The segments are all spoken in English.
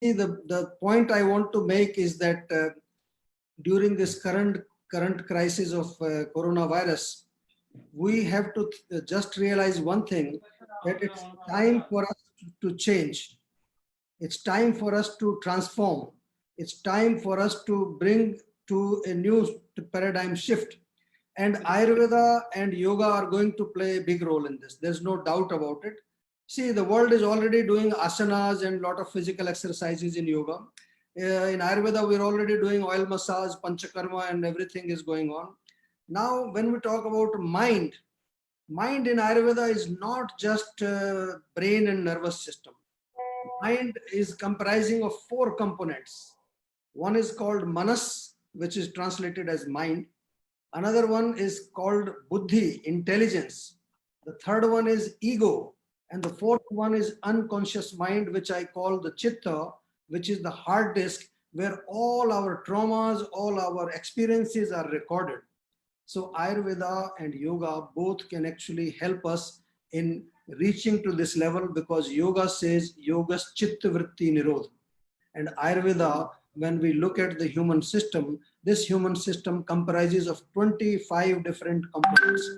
See, the point I want to make is that during this current crisis of coronavirus, we have to just realize one thing, that it's time for us to change. It's time for us to transform. It's time for us to bring to a new paradigm shift. And Ayurveda and yoga are going to play a big role in this. There's no doubt about it. See, the world is already doing asanas and a lot of physical exercises in yoga. In Ayurveda, we're already doing oil massage, panchakarma, and everything is going on. Now, when we talk about mind, mind in Ayurveda is not just brain and nervous system. Mind is comprising of four components. One is called manas, which is translated as mind. Another one is called buddhi, intelligence. The third one is ego. And the fourth one is unconscious mind, which I call the chitta, which is the hard disk where all our traumas, all our experiences are recorded. So Ayurveda and yoga both can actually help us in reaching to this level, because yoga says yogas chitta vritti nirodha. And Ayurveda, when we look at the human system, this human system comprises of 25 different components.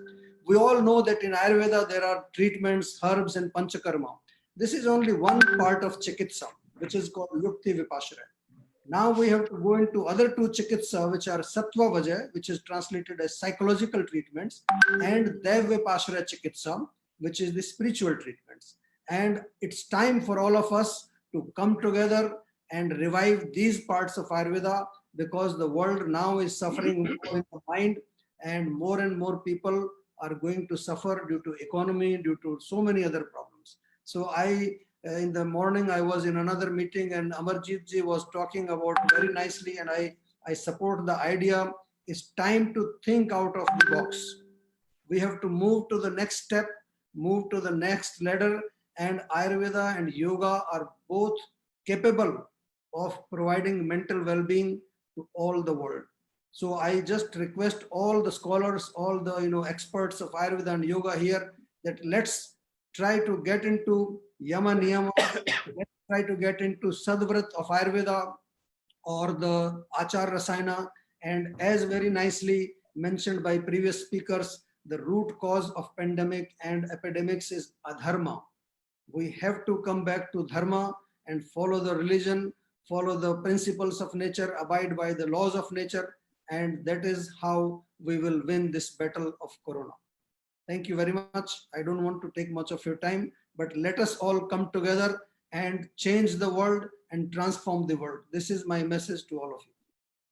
We all know that in Ayurveda there are treatments, herbs, and panchakarma. This is only one part of chikitsa, which is called yukti vipassana. Now we have to go into other two chikitsa, which are sattva vajay, which is translated as psychological treatments, and dev vipassana chikitsa, which is the spiritual treatments. And it's time for all of us to come together and revive these parts of Ayurveda, because the world now is suffering more in the mind, and more people are going to suffer due to economy, due to so many other problems. So in the morning, I was in another meeting and Amarjit ji was talking about very nicely, and I support the idea. It's time to think out of the box. We have to move to the next step, move to the next ladder, and Ayurveda and yoga are both capable of providing mental well-being to all the world. So I just request all the scholars, all the experts of Ayurveda and yoga here, that let's try to get into Yama Niyama, let's try to get into Sadvrat of Ayurveda or the Achar Rasayana. And as very nicely mentioned by previous speakers, the root cause of pandemic and epidemics is adharma. We have to come back to dharma and follow the religion, follow the principles of nature, abide by the laws of nature, and that is how we will win this battle of corona. Thank you very much. I don't want to take much of your time, but let us all come together and change the world and transform the world. This is my message to all of you.